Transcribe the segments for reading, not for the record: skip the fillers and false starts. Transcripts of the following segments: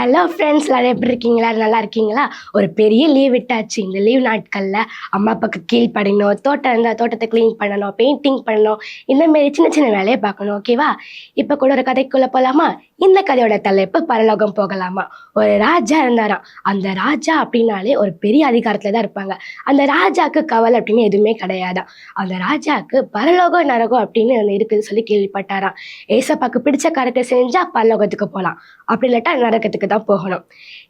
Hello friends, எல்லாரும் எப்படி இருக்கீங்களா? நல்லா இருக்கீங்களா? ஒரு பெரிய லீவ் விட்டாச்சு. இந்த லீவ் நாட்களில் அம்மா அப்பாவுக்கு கீழ்ப்படியணும், தோட்டம் இருந்தால் தோட்டத்தை க்ளீன் பண்ணணும், பெயிண்டிங் பண்ணணும், இந்தமாரி சின்ன சின்ன வேலையை பார்க்கணும். ஓகேவா? இப்போ கூட ஒரு கதைக்குள்ளே போகலாமா? இந்த கதையோட தலைப்பு பரலோகம் போகலாமா. ஒரு ராஜா இருந்தாராம். அந்த ராஜா அப்படின்னாலே ஒரு பெரிய அதிகாரத்தில் தான் இருப்பாங்க. அந்த ராஜாவுக்கு கவலை அப்படின்னு எதுவுமே கிடையாதான். அந்த ராஜாவுக்கு பரலோகம் நரகம் அப்படின்னு ஒன்று இருக்குதுன்னு சொல்லி கேள்விப்பட்டாராம். ஏசப்பாக்கு பிடிச்ச காரியத்தை செஞ்சால் பரலோகத்துக்கு போகலாம், அப்படி இல்லாட்டா நரகத்துக்கு தான் போகணும்.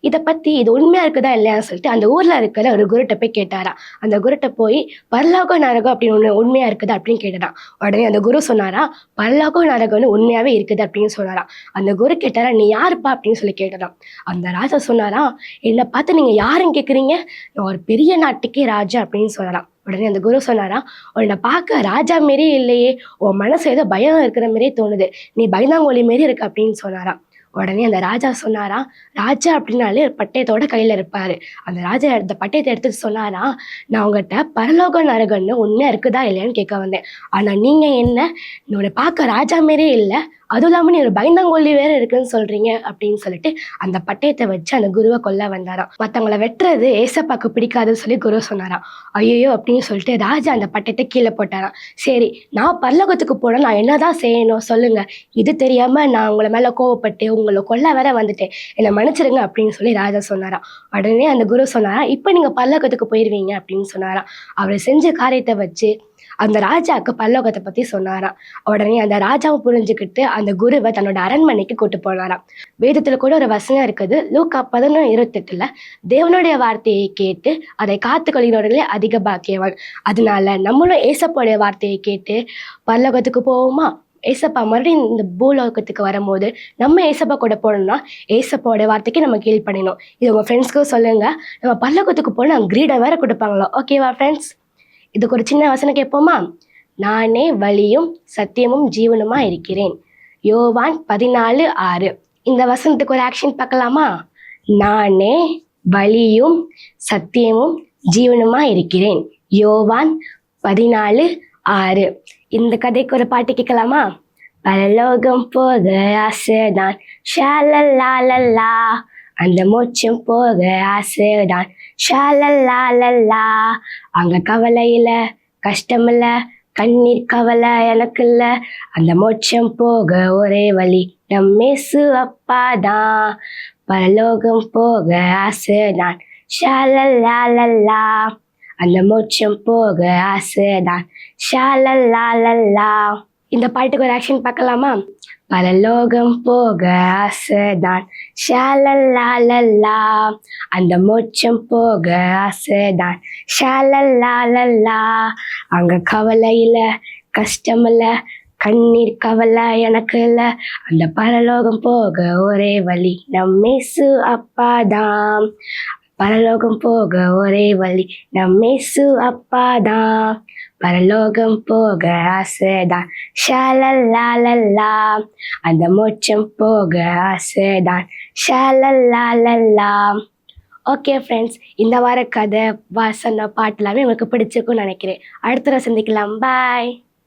இதை பற்றி இது உண்மையாக இருக்குதா இல்லையான்னு சொல்லிட்டு அந்த ஊரில் இருக்கிற ஒரு குருட்ட போய் கேட்டாராம். அந்த குருட்ட போய் பரலோகம் நரகம் அப்படின்னு ஒன்று உண்மையாக இருக்குதா அப்படின்னு கேட்டாராம். உடனே அந்த குரு சொன்னாராம், பரலோகம் நரகம்னு உண்மையாகவே இருக்குது அப்படின்னு சொன்னாராம். அந்த குரு கேட்டாரா, நீ யாருப்பா அப்படின்னு சொல்லி கேட்டாராம். அந்த ராஜா சொன்னாராம், என்னை பார்த்து நீங்கள் யாருன்னு கேட்குறீங்க? நான் ஒரு பெரிய நாட்டுக்கே ராஜா அப்படின்னு சொன்னாராம். உடனே அந்த குரு சொன்னாராம், உன்னை பார்க்க ராஜா மாரி இல்லையே, உன் மனசு ஏதோ பயம் இருக்கிற மாரியே தோணுது, நீ பயந்தாங்கோலி மாரி இருக்கு அப்படின்னு சொன்னாராம். உடனே அந்த ராஜா சொன்னாராம், ராஜா அப்படின்னாலே பட்டயத்தோட கையில் இருப்பார். அந்த ராஜா அந்த பட்டயத்தை எடுத்துட்டு சொன்னாராம், நான் உங்கள்கிட்ட பரலோகம் நரகன்னு உண்மையாக இருக்குதா இல்லையான்னு கேட்க வந்தேன். ஆனால் நீங்கள் என்ன, உன்னை பார்க்க ராஜா மாரியே இல்லை, அதுவும் இல்லாமல் நீ ஒரு பயந்தாங்கொல்லி வேற இருக்குன்னு சொல்றீங்க அப்படின்னு சொல்லிட்டு அந்த பட்டயத்தை வச்சு அந்த குருவை கொல்ல வந்தாராம். மற்றவங்களை வெட்டுறது ஏசப்பாக்கு பிடிக்காதுன்னு சொல்லி குரு சொன்னாராம். ஐயோ அப்படின்னு சொல்லிட்டு ராஜா அந்த பட்டயத்தை கீழே போட்டாராம். சரி, நான் பரலோகத்துக்கு போனா நான் என்னதான் செய்யணும் சொல்லுங்க, இது தெரியாம நான் உங்களை மேல கோவப்பட்டு உங்களை கொல்ல வேற வந்துட்டேன், என்னை மன்னிச்சிருங்க அப்படின்னு சொல்லி ராஜா சொன்னாராம். உடனே அந்த குரு சொன்னாராம், இப்போ நீங்க பரலோகத்துக்கு போயிருவீங்க அப்படின்னு சொன்னாராம். அவர் செஞ்ச காரியத்தை வச்சு அந்த ராஜாவுக்கு பரலோகத்தை பத்தி சொன்னாராம். உடனே அந்த ராஜாவை புரிஞ்சுக்கிட்டு அந்த குருவை தன்னோட அரண்மனைக்கு கூட்டு போனாராம். வேதத்துல கூட ஒரு வசனம் இருக்குது, லூக்கா 11:28, தேவனுடைய வார்த்தையை கேட்டு அதை காத்துக்கொள்கிறவர்களே அதிக பாக்கியவான். அதனால நம்மளும் ஏசப்பாவுடைய வார்த்தையை கேட்டு பரலோகத்துக்கு போவோமா? ஏசப்பா மறுபடியும் இந்த பூலோகத்துக்கு வரும்போது நம்ம ஏசப்பா கூட போனோம்னா ஏசப்பாவோட வார்த்தைக்கு நம்ம கீழ்ப்படியணும். இது உங்க ஃப்ரெண்ட்ஸ்க்கும் சொல்லுங்க. நம்ம பரலோகத்துக்கு போனால் கிரீடை வேற கொடுப்பாங்களோ. ஓகேவா ஃப்ரெண்ட்ஸ்? இதுக்கு ஒரு சின்ன வசனம் கேட்போமா? நானே வழியும் சத்தியமும் ஜீவனுமா இருக்கிறேன். யோவான் 14:6. இந்த வசனத்துக்கு ஒரு ஆக்ஷன் பார்க்கலாமா? நானே வழியும் சத்தியமும் ஜீவனுமா இருக்கிறேன். யோவான் 14:6. இந்த கதைக்கு ஒரு பாட்டு கேட்கலாமா? பரலோகம் போக ஆசைதான், ஷாலல்லாலல்லா, அந்த மோட்சம் போக ஆசைதான், ஷாலல்லாலல்லா, அங்க கவலையில கஷ்டமில்ல, கண்ணீர் கவலை எனக்கு இல்ல, அந்த மோட்சம் போக ஒரே வழி நம்மேசு அப்பாதான், பரலோகம் போக ஆசைதான், ஷாலல்லாலல்லா, அந்த மோட்சம் போக ஆசைதான், ஷாலல்லாலல்லா. இந்த பாட்டுக்கு ஒரு ஆக்ஷன் பார்க்கலாமா? பரலோகம் போக ஆசைதான், ஷாலல்லாலல்லா, அந்த மோட்சம் போக ஆசைதான், ஷாலல்லாலல்லா, அங்க கவலையில கஷ்டமில்ல, கண்ணீர் கவலை எனக்கு இல்ல, அந்த பரலோகம் போக ஒரே வழி நம்மேசு அப்பாதான், பரலோகம் போக ஒரே வழி நம்மேசு அப்பாதான், பரலோகம் போக ஆசைதான், ஷாலல்லாலல்லா, அந்த மோட்சம் போக ஆசைதான், ஷாலல்லாலல்லா. ஓகே ஃப்ரெண்ட்ஸ், இந்த வார கதை, வாசனை, பாட்டு எல்லாமே உங்களுக்கு பிடிச்சிருக்குன்னு நினைக்கிறேன். அடுத்த தடவை சந்திக்கலாம். பாய்.